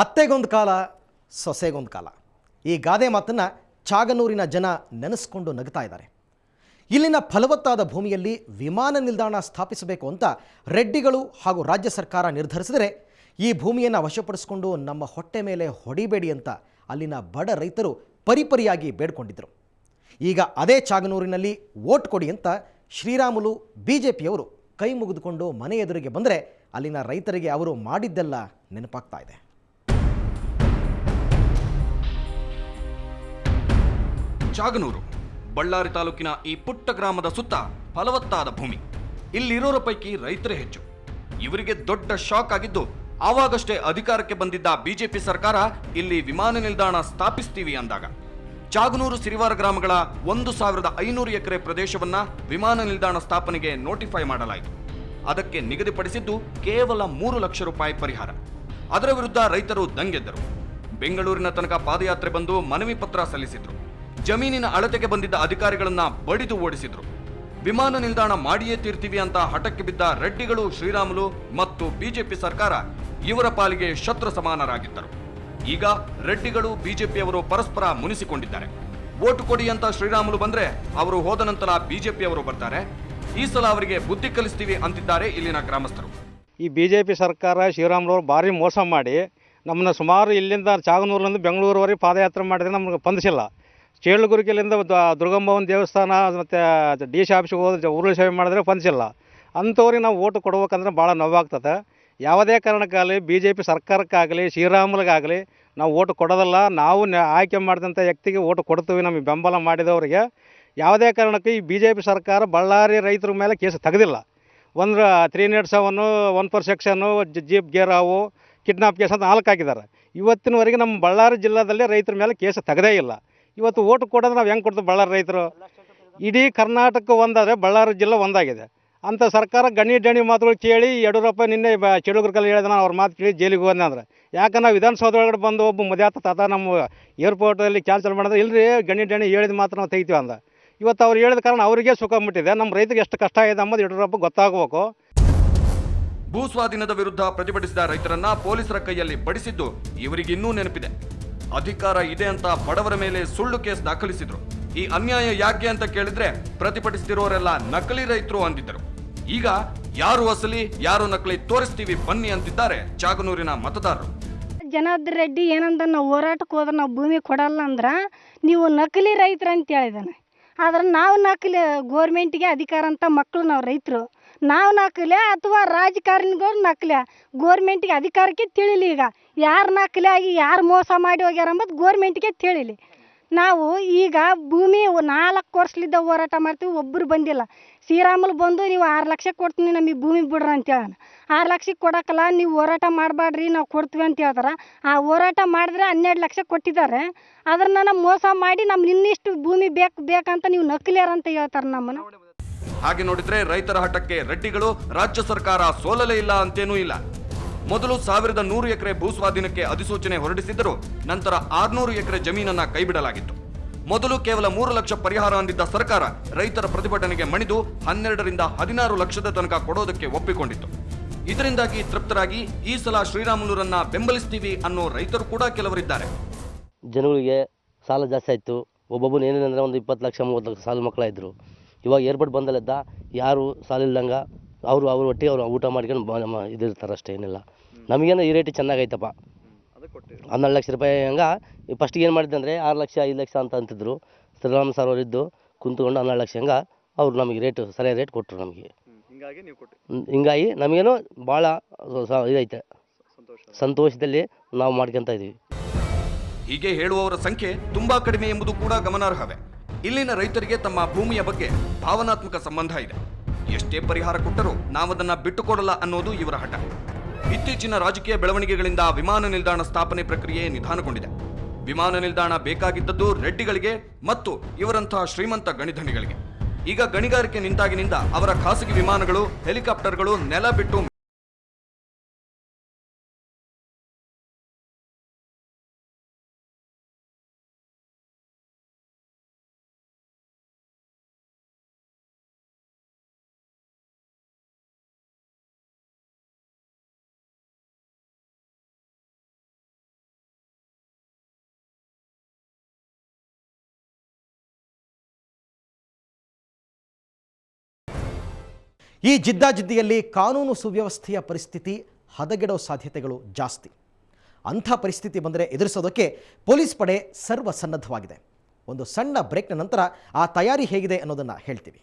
ಅತ್ತೆಗೊಂದು ಕಾಲ ಸೊಸೆಗೊಂದು ಕಾಲ ಈ ಗಾದೆ ಮಾತನ್ನು ಚಾಗನೂರಿನ ಜನ ನೆನೆಸ್ಕೊಂಡು ನಗ್ತಾ ಇದ್ದಾರೆ. ಇಲ್ಲಿನ ಫಲವತ್ತಾದ ಭೂಮಿಯಲ್ಲಿ ವಿಮಾನ ನಿಲ್ದಾಣ ಸ್ಥಾಪಿಸಬೇಕು ಅಂತ ರೆಡ್ಡಿಗಳು ಹಾಗೂ ರಾಜ್ಯ ಸರ್ಕಾರ ನಿರ್ಧರಿಸಿದರೆ ಈ ಭೂಮಿಯನ್ನು ವಶಪಡಿಸಿಕೊಂಡು ನಮ್ಮ ಹೊಟ್ಟೆ ಮೇಲೆ ಹೊಡಿಬೇಡಿ ಅಂತ ಅಲ್ಲಿನ ಬಡ ರೈತರು ಪರಿಪರಿಯಾಗಿ ಬೇಡ್ಕೊಂಡಿದ್ದರು. ಈಗ ಅದೇ ಚಾಗನೂರಿನಲ್ಲಿ ವೋಟ್ ಕೊಡಿ ಅಂತ ಶ್ರೀರಾಮುಲು ಬಿಜೆಪಿಯವರು ಕೈ ಮುಗಿದುಕೊಂಡು ಮನೆ ಎದುರಿಗೆ ಬಂದರೆ ಅಲ್ಲಿನ ರೈತರಿಗೆ ಅವರು ಮಾಡಿದ್ದೆಲ್ಲ ನೆನಪಾಗ್ತಾ ಇದೆ. ಚಾಗನೂರು ಬಳ್ಳಾರಿ ತಾಲೂಕಿನ ಈ ಪುಟ್ಟ ಗ್ರಾಮದ ಸುತ್ತ ಫಲವತ್ತಾದ ಭೂಮಿ. ಇಲ್ಲಿರೋರ ಪೈಕಿ ರೈತರೇ ಹೆಚ್ಚು. ಇವರಿಗೆ ದೊಡ್ಡ ಶಾಕ್ ಆಗಿದ್ದು, ಆವಾಗಷ್ಟೇ ಅಧಿಕಾರಕ್ಕೆ ಬಂದಿದ್ದ ಬಿಜೆಪಿ ಸರ್ಕಾರ ಇಲ್ಲಿ ವಿಮಾನ ನಿಲ್ದಾಣ ಸ್ಥಾಪಿಸ್ತೀವಿ ಅಂದಾಗ ಚಾಗನೂರು ಸಿರಿವಾರ ಗ್ರಾಮಗಳ 1500 ಎಕರೆ ಪ್ರದೇಶವನ್ನ ವಿಮಾನ ನಿಲ್ದಾಣ ಸ್ಥಾಪನೆಗೆ ನೋಟಿಫೈ ಮಾಡಲಾಯಿತು. ಅದಕ್ಕೆ ನಿಗದಿಪಡಿಸಿದ್ದು ಕೇವಲ 3 ಲಕ್ಷ ರೂಪಾಯಿ ಪರಿಹಾರ. ಅದರ ವಿರುದ್ಧ ರೈತರು ದಂಗೆದ್ದರು. ಬೆಂಗಳೂರಿನ ತನಕ ಪಾದಯಾತ್ರೆ ಬಂದು ಮನವಿ ಪತ್ರ ಸಲ್ಲಿಸಿದ್ರು. ಜಮೀನಿನ ಅಳತೆಗೆ ಬಂದಿದ್ದ ಅಧಿಕಾರಿಗಳನ್ನ ಬಡಿದು ಓಡಿಸಿದ್ರು. ವಿಮಾನ ನಿಲ್ದಾಣ ಮಾಡಿಯೇ ತೀರ್ತೀವಿ ಅಂತ ಹಠಕ್ಕೆ ಬಿದ್ದ ರೆಡ್ಡಿಗಳು, ಶ್ರೀರಾಮುಲು ಮತ್ತು ಬಿಜೆಪಿ ಸರ್ಕಾರ ಇವರ ಪಾಲಿಗೆ ಶತ್ರು ಸಮಾನರಾಗಿದ್ದರು. ಈಗ ರೆಡ್ಡಿಗಳು ಬಿಜೆಪಿಯವರು ಪರಸ್ಪರ ಮುನಿಸಿಕೊಂಡಿದ್ದಾರೆ. ವೋಟು ಕೊಡಿ ಅಂತ ಶ್ರೀರಾಮುಲು ಬಂದ್ರೆ ಅವರು ಹೋದ ನಂತರ ಬಿಜೆಪಿಯವರು ಬರ್ತಾರೆ. ಈ ಸಲ ಅವರಿಗೆ ಬುದ್ಧಿ ಕಲಿಸ್ತೀವಿ ಅಂತಿದ್ದಾರೆ ಇಲ್ಲಿನ ಗ್ರಾಮಸ್ಥರು. ಈ ಬಿಜೆಪಿ ಸರ್ಕಾರ ಶ್ರೀರಾಮುಲು ಭಾರಿ ಮೋಸ ಮಾಡಿ ನಮ್ಮನ್ನ ಸುಮಾರು ಇಲ್ಲಿಂದ ಚಾಗನೂರಿನಿಂದ ಬೆಂಗಳೂರುವರೆಗೆ ಪಾದಯಾತ್ರೆ ಮಾಡಿದ್ರೆ ನಮ್ಗೆ ಸ್ಪಂದಿಸಿಲ್ಲ. ಚೇಳುಗುರಿಕೆಲಿಂದ ದುರ್ಗಮ್ಮನ ದೇವಸ್ಥಾನ ಮತ್ತು ಡಿ ಸಿ ಆಫೀಸ್ಗೆ ಹೋದ್ರೆ ಉರುಳು ಸೇವೆ ಮಾಡಿದ್ರೆ ಸ್ಪಂದಿಸಿಲ್ಲ. ಅಂಥವ್ರಿಗೆ ನಾವು ಓಟು ಕೊಡ್ಬೇಕಂದ್ರೆ ಭಾಳ ನೋವಾಗ್ತದೆ. ಯಾವುದೇ ಕಾರಣಕ್ಕಾಗಲಿ ಬಿಜೆಪಿ ಸರ್ಕಾರಕ್ಕಾಗಲಿ ಶ್ರೀರಾಮುಲಿಗಾಗಲಿ ನಾವು ಓಟು ಕೊಡೋದಲ್ಲ. ನಾವು ಆಯ್ಕೆ ಮಾಡಿದಂಥ ವ್ಯಕ್ತಿಗೆ ಓಟು ಕೊಡ್ತೀವಿ. ನಮಗೆ ಬೆಂಬಲ ಮಾಡಿದವರಿಗೆ ಯಾವುದೇ ಕಾರಣಕ್ಕೂ ಈ ಬಿಜೆಪಿ ಸರ್ಕಾರ ಬಳ್ಳಾರಿ ರೈತರ ಮೇಲೆ ಕೇಸ್ ತೆಗೆದಿಲ್ಲ. ಒಂದು 307 1 ಫಾರ್ ಸೆಕ್ಷನ್ನು, ಜೀಪ್ ಗೇರಾವು, ಕಿಡ್ನಾಪ್ ಕೇಸ್ ಅಂತ 4 ಹಾಕಿದ್ದಾರೆ. ಇವತ್ತಿನವರೆಗೆ ನಮ್ಮ ಬಳ್ಳಾರಿ ಜಿಲ್ಲಾದಲ್ಲಿ ರೈತರ ಮೇಲೆ ಕೇಸ್ ತೆಗೆದೇ ಇಲ್ಲ. ಇವತ್ತು ಓಟು ಕೊಡೋದು ನಾವು ಹೆಂಗೆ ಕೊಡ್ತೀವಿ? ಬಳ್ಳಾರಿ ರೈತರು ಇಡೀ ಕರ್ನಾಟಕ ಒಂದಾದರೆ ಬಳ್ಳಾರಿ ಜಿಲ್ಲೆ ಒಂದಾಗಿದೆ. ಅಂಥ ಸರ್ಕಾರ ಗಣಿ ಮಾತುಗಳು ಕೇಳಿ ಯಡಿಯೂರಪ್ಪ ನಿನ್ನೆ ಚಳುಗುರ್ಕಲ್ಲಿ ಹೇಳಿದ ನಾನು ಅವ್ರ ಮಾತು ಕೇಳಿ ಜೈಲಿಗೆ ಹೋದೆ ಅಂದ್ರೆ ಯಾಕೆ ನಾವು ವಿಧಾನಸೌಧ ಒಳಗಡೆ ಬಂದು ಒಬ್ಬ ಮಧ್ಯಾಹ್ನ ತಾತ ನಮ್ಮ ಏರ್ಪೋರ್ಟಲ್ಲಿ ಕ್ಯಾನ್ಸಲ್ ಮಾಡಿದ್ರೆ ಇಲ್ಲರಿ ಗಣಿ ಹೇಳಿದ ಮಾತ್ರ ನಾವು ತೆಗಿತೀವಿ ಅಂದ. ಇವತ್ತು ಅವ್ರು ಹೇಳಿದ ಕಾರಣ ಅವರಿಗೆ ಸುಖ ಮುಟ್ಟಿದೆ. ನಮ್ಮ ರೈತರಿಗೆ ಎಷ್ಟು ಕಷ್ಟ ಆಗಿದೆ ಅಂಬೋದು ಯಡಿಯೂರಪ್ಪ ಗೊತ್ತಾಗಬೇಕು. ಭೂ ಸ್ವಾಧೀನದ ವಿರುದ್ಧ ಪ್ರತಿಭಟಿಸಿದ ರೈತರನ್ನ ಪೊಲೀಸರ ಕೈಯಲ್ಲಿ ಬಡಿಸಿದ್ದು ಇವರಿಗಿನ್ನೂ ನೆನಪಿದೆ. ಅಧಿಕಾರ ಇದೆ ಅಂತ ಬಡವರ ಮೇಲೆ ಸುಳ್ಳು ಕೇಸ್ ದಾಖಲಿಸಿದ್ರು. ಈ ಅನ್ಯಾಯ ಯಾಕೆ ಅಂತ ಕೇಳಿದ್ರೆ ಪ್ರತಿಭಟಿಸುತ್ತಿರೋರೆಲ್ಲ ನಕಲಿ ರೈತರು ಅಂದಿದ್ದರು. ಈಗ ಯಾರು ಅಸಲಿ ಯಾರು ನಕಲಿ ತೋರಿಸ್ತೀವಿ ಬನ್ನಿ ಅಂತಿದ್ದಾರೆ ಚಾಗನೂರಿನ ಮತದಾರರು. ಜನಾರ್ದನ್ ರೆಡ್ಡಿ ಏನಂದ, ನಾವು ಹೋರಾಟಕ್ಕೆ ಹೋದ್ರೆ ನಾವು ಭೂಮಿ ಕೊಡಲ್ಲ ಅಂದ್ರೆ ನೀವು ನಕಲಿ ರೈತರು ಅಂತ ಹೇಳಿದಾನೆ. ಆದ್ರೆ ನಾವು ನಕಲಿ, ಗೋರ್ಮೆಂಟಿಗೆ ಅಧಿಕಾರ ಅಂತ ಮಕ್ಕಳು ನಾವು ರೈತರು, ನಾವು ನಕಲಿ ಅಥವಾ ರಾಜಕಾರಣಿಗಳು ನಕಲಿ? ಗೋರ್ಮೆಂಟಿಗೆ ಅಧಿಕಾರಕ್ಕೆ ತಿಳಿಲಿ. ಈಗ ಯಾರು ನಕಲಿ ಆಗಿ ಯಾರು ಮೋಸ ಮಾಡಿ ಹೋಗ್ಯಾರ ಅಂಬದು ಗೋರ್ಮೆಂಟಿಗೆ ತಿಳಿಲಿ. ನಾವು ಈಗ ಭೂಮಿ 4 ವರ್ಷಲಿದ್ದ ಹೋರಾಟ ಮಾಡ್ತೀವಿ, ಒಬ್ಬರು ಬಂದಿಲ್ಲ. ಶ್ರೀರಾಮುಲು ಬಂದು ನೀವು 6 ಲಕ್ಷ ಕೊಡ್ತೀನಿ ನಮಗೆ ಭೂಮಿ ಬಿಡ್ರಿ ಅಂತ ಹೇಳೋಣ. 6 ಲಕ್ಷಕ್ಕೆ ಕೊಡೋಕ್ಕಲ್ಲ, ನೀವು ಹೋರಾಟ ಮಾಡಬೇಡ್ರಿ ನಾವು ಕೊಡ್ತೀವಿ ಅಂತ ಹೇಳ್ತಾರೆ. ಆ ಹೋರಾಟ ಮಾಡಿದ್ರೆ 12 ಲಕ್ಷ ಕೊಟ್ಟಿದ್ದಾರೆ. ಅದನ್ನ ಮೋಸ ಮಾಡಿ ನಮ್ಗೆ ಇನ್ನಿಷ್ಟು ಭೂಮಿ ಬೇಕಂತ ನೀವು ನಕಲಿಯಾರ ಅಂತ ಹೇಳ್ತಾರೆ ನಮ್ಮನ್ನು. ಹಾಗೆ ನೋಡಿದ್ರೆ ರೈತರ ಹಠಕ್ಕೆ ರೆಡ್ಡಿಗಳು ರಾಜ್ಯ ಸರ್ಕಾರ ಸೋಲಲೇ ಇಲ್ಲ ಅಂತೇನೂ ಇಲ್ಲ. ಮೊದಲು 1100 ಎಕರೆ ಭೂ ಸ್ವಾಧೀನಕ್ಕೆ ಅಧಿಸೂಚನೆ ಹೊರಡಿಸಿದ್ದರು. ನಂತರ 600 ಎಕರೆ ಜಮೀನನ್ನ ಕೈಬಿಡಲಾಗಿತ್ತು. ಮೊದಲು ಕೇವಲ 3 ಲಕ್ಷ ಪರಿಹಾರ ಅಂದಿದ್ದ ಸರ್ಕಾರ ರೈತರ ಪ್ರತಿಭಟನೆಗೆ ಮಣಿದು 12 ರಿಂದ 16 ಲಕ್ಷದ ತನಕ ಕೊಡೋದಕ್ಕೆ ಒಪ್ಪಿಕೊಂಡಿತ್ತು. ಇದರಿಂದಾಗಿ ತೃಪ್ತರಾಗಿ ಈ ಸಲ ಶ್ರೀರಾಮುಲುರನ್ನ ಬೆಂಬಲಿಸ್ತೀವಿ ಅನ್ನೋ ರೈತರು ಕೂಡ ಕೆಲವರಿದ್ದಾರೆ. ಜನಗಳಿಗೆ ಸಾಲ ಜಾಸ್ತಿ ಆಯಿತು. ಒಬ್ಬೊಬ್ಬನು ಏನೇನಂದ್ರೆ ಒಂದು 20 ಲಕ್ಷ 30 ಲಕ್ಷ ಸಾಲ ಮಕ್ಕಳಾಯಿದ್ರು. ಇವಾಗ ಏರ್ಪೋರ್ಟ್ ಬಂದಲ್ಲಿದ್ದ ಯಾರು ಸಾಲ ಇಲ್ದಂಗೆ ಅವ್ರ ಒಟ್ಟಿಗೆ ಅವ್ರು ಊಟ ಮಾಡ್ಕೊಂಡು ಇದಿರ್ತಾರೆ ಅಷ್ಟೇ, ಏನಿಲ್ಲ. ನಮಗೇನು ಈ ರೇಟ್ ಚೆನ್ನಾಗೈತಪ್ಪ. 12 ಲಕ್ಷ ರೂಪಾಯಿ ಹಂಗೆ ಫಸ್ಟಿಗೆ ಏನು ಮಾಡಿದ್ದೆ ಅಂದರೆ 6 ಲಕ್ಷ 5 ಲಕ್ಷ ಅಂತ ಅಂತಿದ್ರು. ಶ್ರೀರಾಮ್ ಸರ್ ಅವರಿದ್ದು ಕುಂತ್ಕೊಂಡು 12 ಲಕ್ಷ ಹಂಗೆ ಅವ್ರು ನಮಗೆ ರೇಟು ಸರಿಯಾದ ರೇಟ್ ಕೊಟ್ಟರು ನಮಗೆ. ಹಿಂಗಾಗಿ ನಮಗೇನು ಭಾಳ ಇದೈತೆ, ಸಂತೋಷದಲ್ಲಿ ನಾವು ಮಾಡ್ಕೊತ ಇದ್ದೀವಿ. ಹೀಗೆ ಹೇಳುವವರ ಸಂಖ್ಯೆ ತುಂಬಾ ಕಡಿಮೆ ಎಂಬುದು ಕೂಡ ಗಮನಾರ್ಹವೇ. ಇಲ್ಲಿನ ರೈತರಿಗೆ ತಮ್ಮ ಭೂಮಿಯ ಬಗ್ಗೆ ಭಾವನಾತ್ಮಕ ಸಂಬಂಧ ಇದೆ. ಎಷ್ಟೇ ಪರಿಹಾರ ಕೊಟ್ಟರೂ ನಾವದನ್ನ ಬಿಟ್ಟುಕೊಡಲ್ಲ ಅನ್ನೋದು ಇವರ ಹಠ. ಇತ್ತೀಚಿನ ರಾಜಕೀಯ ಬೆಳವಣಿಗೆಗಳಿಂದ ವಿಮಾನ ನಿಲ್ದಾಣ ಸ್ಥಾಪನೆ ಪ್ರಕ್ರಿಯೆ ನಿಧಾನಗೊಂಡಿದೆ. ವಿಮಾನ ನಿಲ್ದಾಣ ಬೇಕಾಗಿದ್ದದ್ದು ರೆಡ್ಡಿಗಳಿಗೆ ಮತ್ತು ಇವರಂತಹ ಶ್ರೀಮಂತ ಗಣಿಧಣಿಗಳಿಗೆ. ಈಗ ಗಣಿಗಾರಿಕೆ ನಿಂತಾಗಿನಿಂದ ಅವರ ಖಾಸಗಿ ವಿಮಾನಗಳು, ಹೆಲಿಕಾಪ್ಟರ್ಗಳು ನೆಲ ಬಿಟ್ಟು ಈ ಜಿದ್ದಾಜಿದ್ದಿಯಲ್ಲಿ ಕಾನೂನು ಸುವ್ಯವಸ್ಥೆಯ ಪರಿಸ್ಥಿತಿ ಹದಗೆಡೋ ಸಾಧ್ಯತೆಗಳು ಜಾಸ್ತಿ. ಅಂಥ ಪರಿಸ್ಥಿತಿ ಬಂದರೆ ಎದುರಿಸೋದಕ್ಕೆ ಪೊಲೀಸ್ ಪಡೆ ಸರ್ವಸನ್ನದ್ಧವಾಗಿದೆ. ಒಂದು ಸಣ್ಣ ಬ್ರೇಕ್ನ ನಂತರ ಆ ತಯಾರಿ ಹೇಗಿದೆ ಅನ್ನೋದನ್ನು ಹೇಳ್ತೀವಿ.